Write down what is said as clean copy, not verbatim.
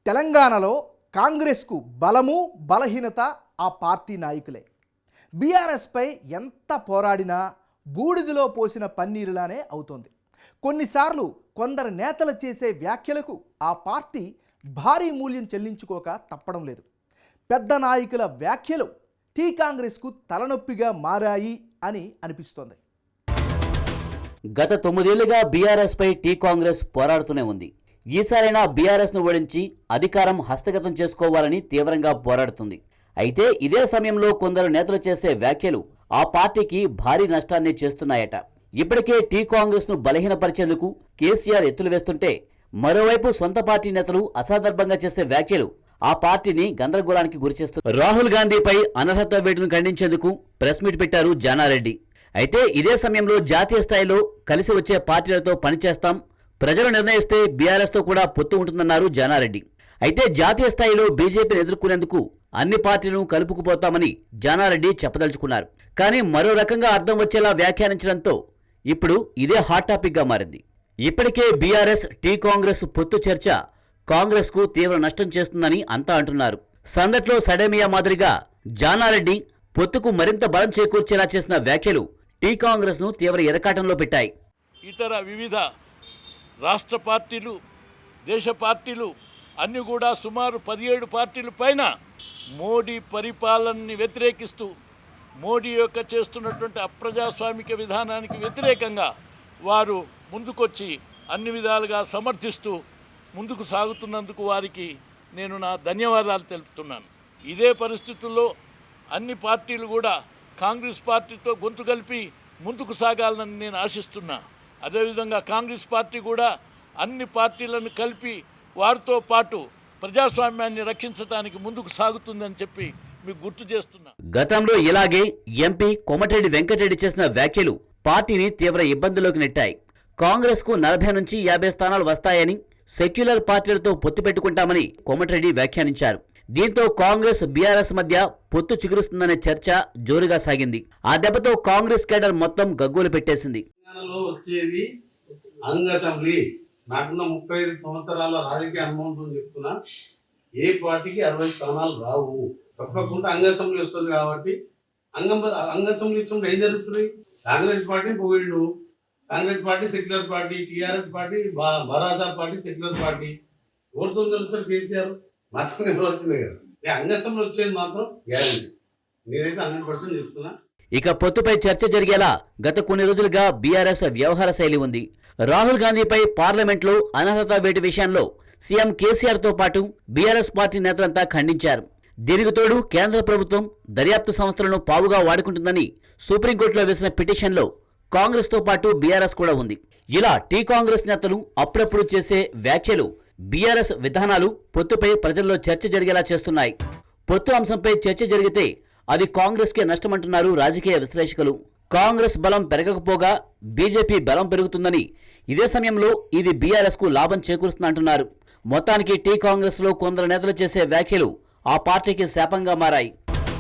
తెలంగాణలో కాంగ్రెస్కు బలము బలహీనత ఆ పార్టీ నాయకులే. బీఆర్ఎస్పై ఎంత పోరాడినా బూడిదలో పోసిన పన్నీరులానే అవుతోంది. కొన్నిసార్లు కొందరు నేతలు చేసే వ్యాఖ్యలకు ఆ పార్టీ భారీ మూల్యం చెల్లించుకోక తప్పడం లేదు. పెద్ద నాయకుల వ్యాఖ్యలు టీ కాంగ్రెస్కు తలనొప్పిగా మారాయి అని అనిపిస్తోంది. గత 9 ఏళ్లుగా బీఆర్ఎస్ పై టీ కాంగ్రెస్ పోరాడుతూనే ఉంది. ఈసారైనా బీఆర్ఎస్ ను ఓడించి అధికారం హస్తగతం చేసుకోవాలని తీవ్రంగా పోరాడుతుంది. అయితే ఇదే సమయంలో కొందరు నేతలు చేసే వ్యాఖ్యలు ఆ పార్టీకి భారీ నష్టాన్ని చేస్తున్నాయట. ఇప్పటికే టీ కాంగ్రెస్ ను బలహీనపరిచేందుకు కేసీఆర్ ఎత్తులు వేస్తుంటే, మరోవైపు సొంత పార్టీ నేతలు అసందర్భంగా చేసే వ్యాఖ్యలు ఆ పార్టీని గందరగోళానికి గురిచేస్తున్నారు. రాహుల్ గాంధీపై అనర్హత వేటును ఖండించేందుకు ప్రెస్ మీట్ పెట్టారు జానారెడ్డి. అయితే ఇదే సమయంలో జాతీయ స్థాయిలో కలిసి వచ్చే పార్టీలతో పనిచేస్తాం, ప్రజలు నిర్ణయిస్తే బీఆర్ఎస్ తో కూడా పొత్తు ఉంటుందన్నారు జానారెడ్డి. అయితే జాతీయ స్థాయిలో బీజేపీని ఎదుర్కొనేందుకు అన్ని పార్టీలను కలుపుకుపోతామని జానారెడ్డి చెప్పదలుచుకున్నారు. కానీ మరో రకంగా అర్థం వచ్చేలా వ్యాఖ్యానించడంతో ఇప్పుడు ఇదే హాట్ టాపిక్ గా మారింది. ఇప్పటికే బీఆర్ఎస్ టీ కాంగ్రెస్ పొత్తు చర్చ కాంగ్రెస్ కు తీవ్ర నష్టం చేస్తుందని అంతా అంటున్నారు. సందట్లో సడేమియా మాదిరిగా జానారెడ్డి పొత్తుకు మరింత బలం చేకూర్చేలా చేసిన వ్యాఖ్యలు టీ కాంగ్రెస్ ను తీవ్ర ఇరకాటంలో పెట్టాయి. ఇతర వివిధ రాష్ట్ర పార్టీలు, దేశ పార్టీలు అన్నీ కూడా సుమారు 17 పార్టీల పైన మోడీ పరిపాలనని వ్యతిరేకిస్తూ, మోడీ యొక్క చేస్తున్నటువంటి అప్రజాస్వామిక విధానానికి వ్యతిరేకంగా వారు ముందుకొచ్చి అన్ని విధాలుగా సమర్థిస్తూ ముందుకు సాగుతున్నందుకు వారికి నేను నా ధన్యవాదాలు తెలుపుతున్నాను. ఇదే పరిస్థితుల్లో అన్ని పార్టీలు కూడా కాంగ్రెస్ పార్టీతో గొంతు కలిపి ముందుకు సాగాలని నేను ఆశిస్తున్నా. అదేవిధంగా కాంగ్రెస్ పార్టీ కూడా అన్ని పార్టీలను కలిపి వారితో పాటు ప్రజాస్వామ్యాన్ని రక్షించడానికి ముందుకు సాగుతుందని చెప్పి మీకు గుర్తు చేస్తున్నా. గతంలో ఇలాగే ఎంపీ కోమటిరెడ్డి వెంకటరెడ్డి చేసిన వ్యాఖ్యలు పార్టీని తీవ్ర ఇబ్బందుల్లోకి నెట్టాయి. కాంగ్రెస్ కు 40 నుంచి 50 స్థానాలు వస్తాయని, సెక్యులర్ పార్టీలతో పొత్తు పెట్టుకుంటామని కోమటిరెడ్డి వ్యాఖ్యానించారు. దీంతో కాంగ్రెస్ బీఆర్ఎస్ మధ్య పొత్తు చిగురుస్తుందనే చర్చ జోరుగా సాగింది. ఆ దెబ్బతో కాంగ్రెస్ కేడర్ మొత్తం గగ్గోలు పెట్టేసింది. నాకున్న 35 సంవత్సరాల రాజకీయ అనుభవంతో చెప్తున్నా, ఏ పార్టీకి 60 స్థానాలు రావు. తప్పకుండా అంగసెంబ్లీ వస్తుంది. కాబట్టి అంగసెంబ్లీ ఇచ్చినప్పుడు ఏం జరుగుతుంది? కాంగ్రెస్ పార్టీ పోయిళ్ళు, Congress party secular party, TRS party భరాసా పార్టీ సెక్యులర్ పార్టీ. ఎవరితో తెలుస్తారు? కేసీఆర్ మాత్రమే వచ్చింది కదా. అంగసెంబ్లీ వచ్చేది మాత్రం గ్యారెంటీ. నేనైతే 100% చెప్తున్నా. ఇక పొత్తుపై చర్చ జరిగేలా గత కొన్ని రోజులుగా బీఆర్ఎస్ వ్యవహార శైలి ఉంది. రాహుల్ గాంధీపై పార్లమెంట్లో అనర్హత వేటు విషయంలో సీఎం కేసీఆర్ తో పాటు బీఆర్ఎస్ పార్టీ నేతలంతా ఖండించారు. దీనికి తోడు కేంద్ర ప్రభుత్వం దర్యాప్తు సంస్థలను పావుగా వాడుకుంటుందని సుప్రీంకోర్టులో వేసిన పిటిషన్లో కాంగ్రెస్ తో పాటు బీఆర్ఎస్ కూడా ఉంది. ఇలా టీ కాంగ్రెస్ నేతలు అప్పుడప్పుడు చేసే వ్యాఖ్యలు బీఆర్ఎస్ విధానాలు పొత్తుపై ప్రజల్లో చర్చ జరిగేలా చేస్తున్నాయి. పొత్తు అంశంపై చర్చ జరిగితే అది కాంగ్రెస్కే నష్టమంటున్నారు రాజకీయ విశ్లేషకులు. కాంగ్రెస్ బలం పెరగకపోగా బీజేపీ బలం పెరుగుతుందని, ఇదే సమయంలో ఇది బీఆర్ఎస్ కు లాభం చేకూరుస్తుందంటున్నారు. మొత్తానికి టీ కాంగ్రెస్ లో కొందరు నేతలు చేసే వ్యాఖ్యలు ఆ పార్టీకి శాపంగా మారాయి.